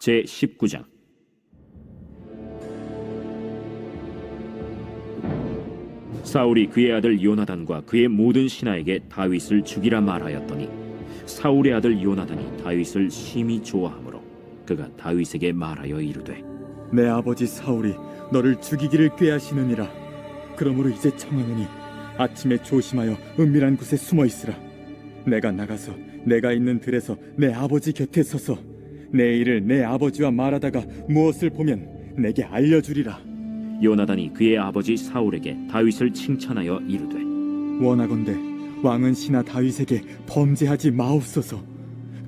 제19장. 사울이 그의 아들 요나단과 그의 모든 신하에게 다윗을 죽이라 말하였더니 사울의 아들 요나단이 다윗을 심히 좋아하므로 그가 다윗에게 말하여 이르되 내 아버지 사울이 너를 죽이기를 꾀하시느니라. 그러므로 이제 청하노니 아침에 조심하여 은밀한 곳에 숨어 있으라. 내가 나가서 내가 있는 들에서 내 아버지 곁에 서서 내 일을 내 아버지와 말하다가 무엇을 보면 내게 알려주리라. 요나단이 그의 아버지 사울에게 다윗을 칭찬하여 이르되 원하건대 왕은 신하 다윗에게 범죄하지 마옵소서.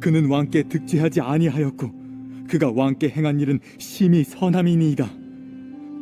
그는 왕께 득죄하지 아니하였고 그가 왕께 행한 일은 심히 선함이니이다.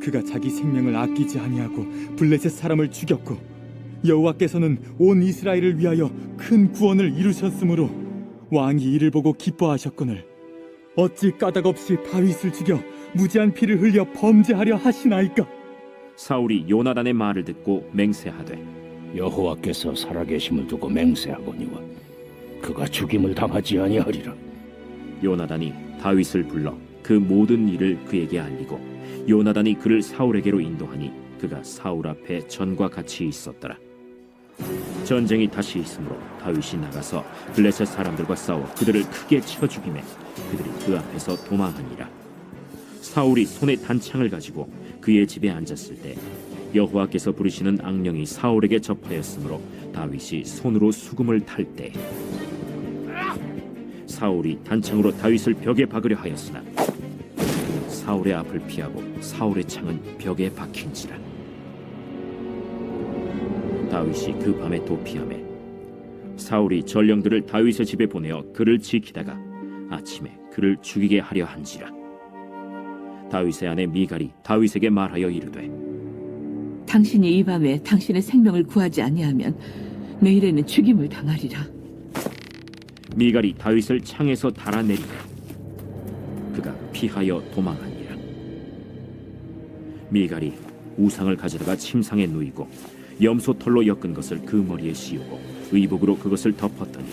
그가 자기 생명을 아끼지 아니하고 블레셋 사람을 죽였고 여호와께서는 온 이스라엘을 위하여 큰 구원을 이루셨으므로 왕이 이를 보고 기뻐하셨거늘 어찌 까닭없이 다윗을 죽여 무지한 피를 흘려 범죄하려 하시나이까? 사울이 요나단의 말을 듣고 맹세하되 여호와께서 살아계심을 두고 맹세하거니와 그가 죽임을 당하지 아니하리라. 요나단이 다윗을 불러 그 모든 일을 그에게 알리고 요나단이 그를 사울에게로 인도하니 그가 사울 앞에 전과 같이 있었더라. 전쟁이 다시 있으므로 다윗이 나가서 블레셋 사람들과 싸워 그들을 크게 쳐 죽이매 그들이 그 앞에서 도망하니라. 사울이 손에 단창을 가지고 그의 집에 앉았을 때 여호와께서 부르시는 악령이 사울에게 접하였으므로 다윗이 손으로 수금을 탈 때 사울이 단창으로 다윗을 벽에 박으려 하였으나 그는 사울의 앞을 피하고 사울의 창은 벽에 박힌지라. 다윗이 그 밤에 도피하매 사울이 전령들을 다윗의 집에 보내어 그를 지키다가 아침에 그를 죽이게 하려 한지라. 다윗의 아내 미갈이 다윗에게 말하여 이르되 당신이 이 밤에 당신의 생명을 구하지 아니하면 내일에는 죽임을 당하리라. 미갈이 다윗을 창에서 달아내리되 그가 피하여 도망하니라. 미갈이 우상을 가져다가 침상에 누이고 염소털로 엮은 것을 그 머리에 씌우고 의복으로 그것을 덮었더니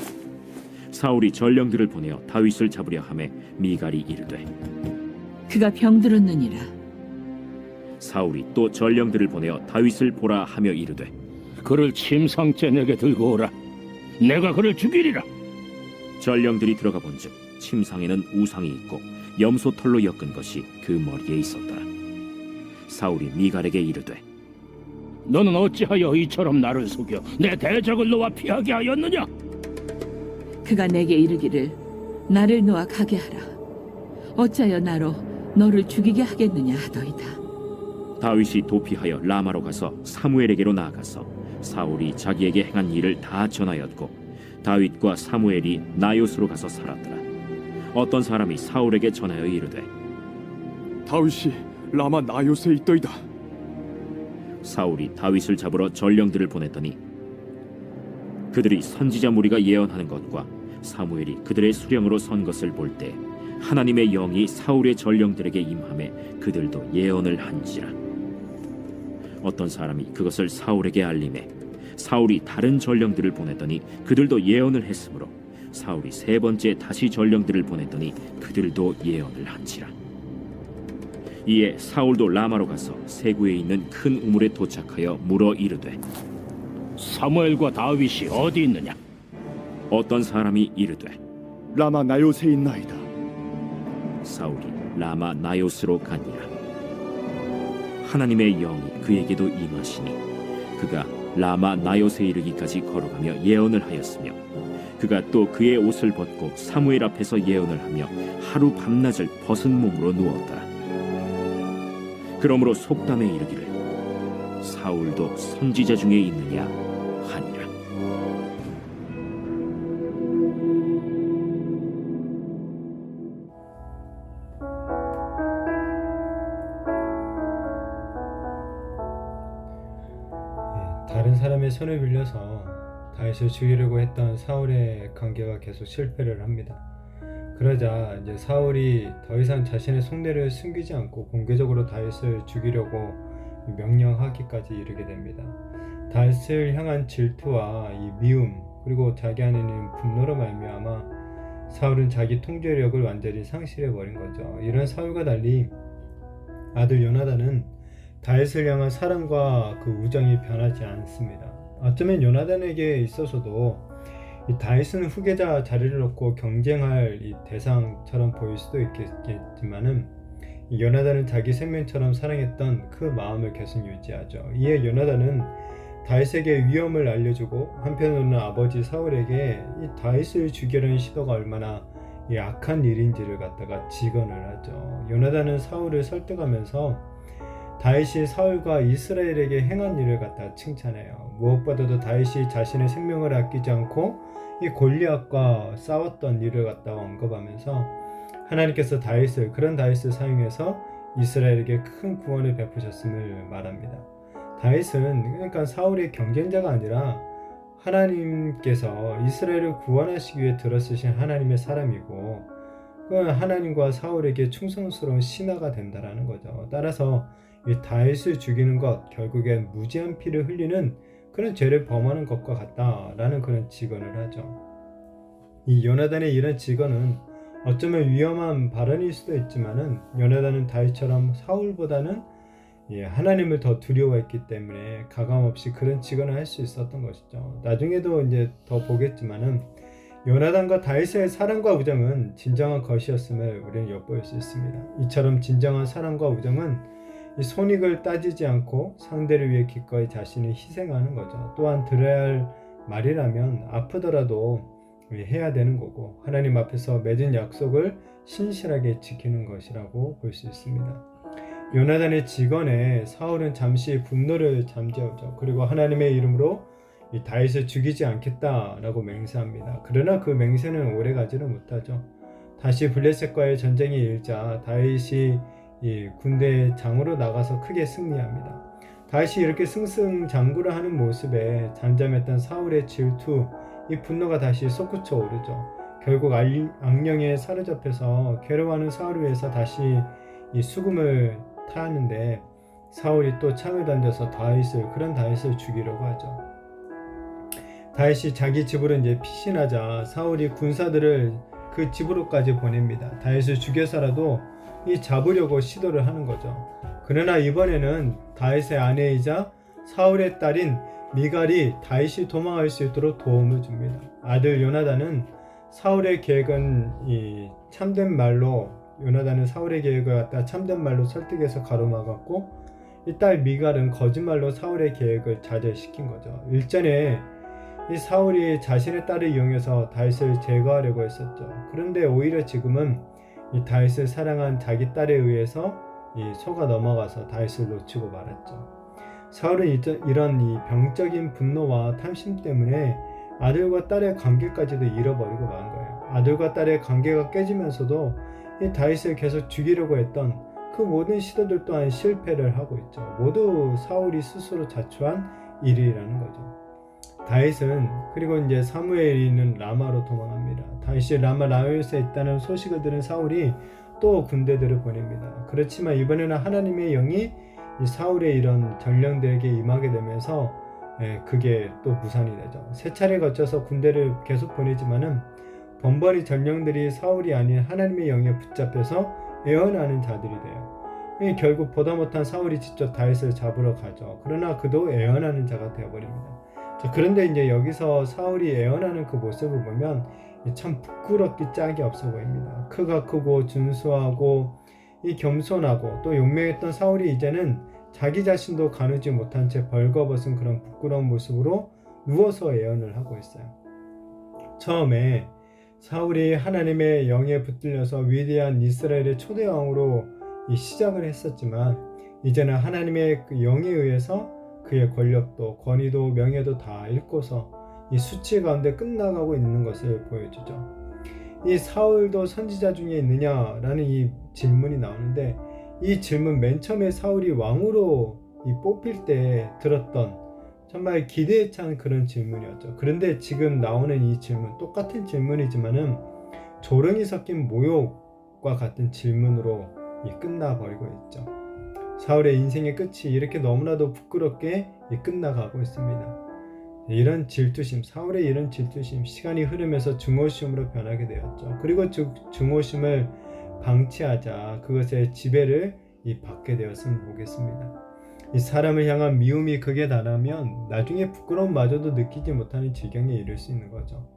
사울이 전령들을 보내어 다윗을 잡으려 하매 미갈이 이르되 그가 병들었느니라. 사울이 또 전령들을 보내어 다윗을 보라 하며 이르되 그를 침상째 내게 들고 오라. 내가 그를 죽이리라. 전령들이 들어가 본즉 침상에는 우상이 있고 염소털로 엮은 것이 그 머리에 있었더라. 사울이 미갈에게 이르되 너는 어찌하여 이처럼 나를 속여 내 대적을 놓아 피하게 하였느냐? 그가 내게 이르기를 나를 놓아 가게 하라. 어찌하여 나로 너를 죽이게 하겠느냐 하더이다. 다윗이 도피하여 라마로 가서 사무엘에게로 나아가서 사울이 자기에게 행한 일을 다 전하였고 다윗과 사무엘이 나요스로 가서 살았더라. 어떤 사람이 사울에게 전하여 이르되 다윗이 라마 나요스에 있더이다. 사울이 다윗을 잡으러 전령들을 보냈더니 그들이 선지자 무리가 예언하는 것과 사무엘이 그들의 수령으로 선 것을 볼 때 하나님의 영이 사울의 전령들에게 임하매 그들도 예언을 한지라. 어떤 사람이 그것을 사울에게 알리매 사울이 다른 전령들을 보냈더니 그들도 예언을 했으므로 사울이 세 번째 다시 전령들을 보냈더니 그들도 예언을 한지라. 이에 사울도 라마로 가서 세구에 있는 큰 우물에 도착하여 물어 이르되 사무엘과 다윗이 어디 있느냐? 어떤 사람이 이르되 라마 나요스에 있나이다. 사울이 라마 나요스로 가니라. 하나님의 영이 그에게도 임하시니 그가 라마 나요스에 이르기까지 걸어가며 예언을 하였으며 그가 또 그의 옷을 벗고 사무엘 앞에서 예언을 하며 하루 밤낮을 벗은 몸으로 누웠더라. 그러므로 속담에 이르기를 사울도 선지자 중에 있느냐 하니라. 다른 사람의 손을 빌려서 다윗을 죽이려고 했던 사울의 관계가 계속 실패를 합니다. 그러자 이제 사울이 더 이상 자신의 속내를 숨기지 않고 공개적으로 다윗을 죽이려고 명령하기까지 이르게 됩니다. 다윗을 향한 질투와 이 미움 그리고 자기 안에 있는 분노로 말미암아 사울은 자기 통제력을 완전히 상실해버린 거죠. 이런 사울과 달리 아들 요나단은 다윗을 향한 사랑과 그 우정이 변하지 않습니다. 어쩌면 요나단에게 있어서도 이 다윗은 후계자 자리를 놓고 경쟁할 이 대상처럼 보일 수도 있겠지만은 요나단은 자기 생명처럼 사랑했던 그 마음을 계속 유지하죠. 이에 요나단은 다윗에게 위험을 알려주고 한편으로는 아버지 사울에게 이 다윗을 죽이려는 시도가 얼마나 이 악한 일인지를 갖다가 직언을 하죠. 요나단은 사울을 설득하면서 다윗이 사울과 이스라엘에게 행한 일을 갖다 칭찬해요. 무엇보다도 다윗이 자신의 생명을 아끼지 않고 이 골리앗과 싸웠던 일을 갖다가 언급하면서 하나님께서 그런 다윗을 사용해서 이스라엘에게 큰 구원을 베푸셨음을 말합니다. 다윗은 그러니까 사울의 경쟁자가 아니라 하나님께서 이스라엘을 구원하시기 위해 들어쓰신 하나님의 사람이고 그 하나님과 사울에게 충성스러운 신하가 된다라는 거죠. 따라서 이 다윗을 죽이는 것 결국엔 무지한 피를 흘리는 그런 죄를 범하는 것과 같다라는 그런 직언을 하죠. 이 요나단의 이런 직언은 어쩌면 위험한 발언일 수도 있지만은 요나단은 다윗처럼 사울보다는 하나님을 더 두려워했기 때문에 가감없이 그런 직언을 할 수 있었던 것이죠. 나중에도 이제 더 보겠지만은 요나단과 다윗의 사랑과 우정은 진정한 것이었음을 우리는 엿보일 수 있습니다. 이처럼 진정한 사랑과 우정은 이 손익을 따지지 않고 상대를 위해 기꺼이 자신을 희생하는 거죠. 또한 들어야 할 말이라면 아프더라도 해야 되는 거고 하나님 앞에서 맺은 약속을 신실하게 지키는 것이라고 볼 수 있습니다. 요나단의 직언에 사울은 잠시 분노를 잠재우죠. 그리고 하나님의 이름으로 이 다윗을 죽이지 않겠다라고 맹세합니다. 그러나 그 맹세는 오래가지는 못하죠. 다시 블레셋과의 전쟁이 일자 다윗이 이 군대 장으로 나가서 크게 승리합니다. 다윗이 이렇게 승승장구를 하는 모습에 잠잠했던 사울의 질투, 이 분노가 다시 솟구쳐 오르죠. 결국 악령에 사로잡혀서 괴로워하는 사울을 위해서 다시 이 수금을 타는데 사울이 또 창을 던져서 그런 다윗을 죽이려고 하죠. 다윗이 자기 집으로 이제 피신하자 사울이 군사들을 그 집으로까지 보냅니다. 다윗을 죽여서라도 잡으려고 시도를 하는 거죠. 그러나 이번에는 다윗의 아내이자 사울의 딸인 미갈이 다윗이 도망할 수 있도록 도움을 줍니다. 아들 요나단은 사울의 계획은 요나단은 사울의 계획을 갖다 참된 말로 설득해서 가로막았고 이 딸 미갈은 거짓말로 사울의 계획을 좌절시킨 거죠. 일전에 이 사울이 자신의 딸을 이용해서 다윗을 제거하려고 했었죠. 그런데 오히려 지금은 이 다윗을 사랑한 자기 딸에 의해서 속아 넘어가서 다윗을 놓치고 말았죠. 사울은 이런 이 병적인 분노와 탐심 때문에 아들과 딸의 관계까지도 잃어버리고 만 거예요. 아들과 딸의 관계가 깨지면서도 이 다윗을 계속 죽이려고 했던 그 모든 시도들 또한 실패를 하고 있죠. 모두 사울이 스스로 자초한 일이라는 거죠. 다윗은 그리고 이제 사무엘이 있는 라마로 도망합니다. 다윗이 라마라요스에 있다는 소식을 들은 사울이 또 군대들을 보냅니다. 그렇지만 이번에는 하나님의 영이 이 사울의 이런 전령들에게 임하게 되면서 그게 또 무산이 되죠. 세 차례 거쳐서 군대를 계속 보내지만은 번번이 전령들이 사울이 아닌 하나님의 영에 붙잡혀서 애원하는 자들이 돼요. 결국 보다 못한 사울이 직접 다윗을 잡으러 가죠. 그러나 그도 애원하는 자가 되어버립니다. 그런데 이제 여기서 사울이 애원하는 그 모습을 보면 참 부끄럽기 짝이 없어 보입니다. 크가 크고 준수하고 겸손하고 또 용맹했던 사울이 이제는 자기 자신도 가누지 못한 채 벌거벗은 그런 부끄러운 모습으로 누워서 애원을 하고 있어요. 처음에 사울이 하나님의 영에 붙들려서 위대한 이스라엘의 초대왕으로 시작을 했었지만 이제는 하나님의 그 영에 의해서 그의 권력도 권위도 명예도 다 잃고서 이 수치 가운데 끝나가고 있는 것을 보여주죠. 이 사울도 선지자 중에 있느냐라는 이 질문이 나오는데 이 질문 맨 처음에 사울이 왕으로 뽑힐 때 들었던 정말 기대에 찬 그런 질문이었죠. 그런데 지금 나오는 이 질문 똑같은 질문이지만은 조롱이 섞인 모욕과 같은 질문으로 끝나버리고 있죠. 사울의 인생의 끝이 이렇게 너무나도 부끄럽게 끝나가고 있습니다. 이런 질투심, 사울의 이런 질투심, 시간이 흐르면서 증오심으로 변하게 되었죠. 그리고 증오심을 방치하자 그것의 지배를 받게 되었음을 보겠습니다. 이 사람을 향한 미움이 극에 달하면 나중에 부끄러움마저도 느끼지 못하는 지경에 이를 수 있는 거죠.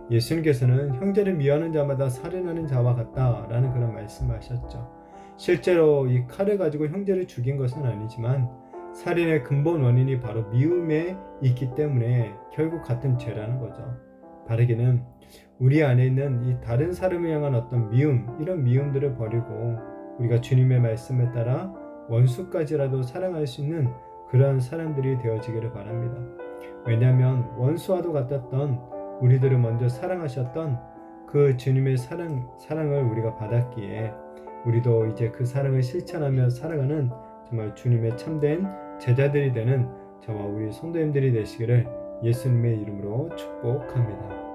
예수님께서는 형제를 미워하는 자마다 살인하는 자와 같다라는 그런 말씀하셨죠. 실제로 이 칼을 가지고 형제를 죽인 것은 아니지만 살인의 근본 원인이 바로 미움에 있기 때문에 결국 같은 죄라는 거죠. 바르게는 우리 안에 있는 이 다른 사람을 향한 어떤 미움, 이런 미움들을 버리고 우리가 주님의 말씀에 따라 원수까지라도 사랑할 수 있는 그런 사람들이 되어지기를 바랍니다. 왜냐하면 원수와도 같았던 우리들을 먼저 사랑하셨던 그 주님의 사랑을 우리가 받았기에 우리도 이제 그 사랑을 실천하며 살아가는 정말 주님의 참된 제자들이 되는 저와 우리 성도님들이 되시기를 예수님의 이름으로 축복합니다.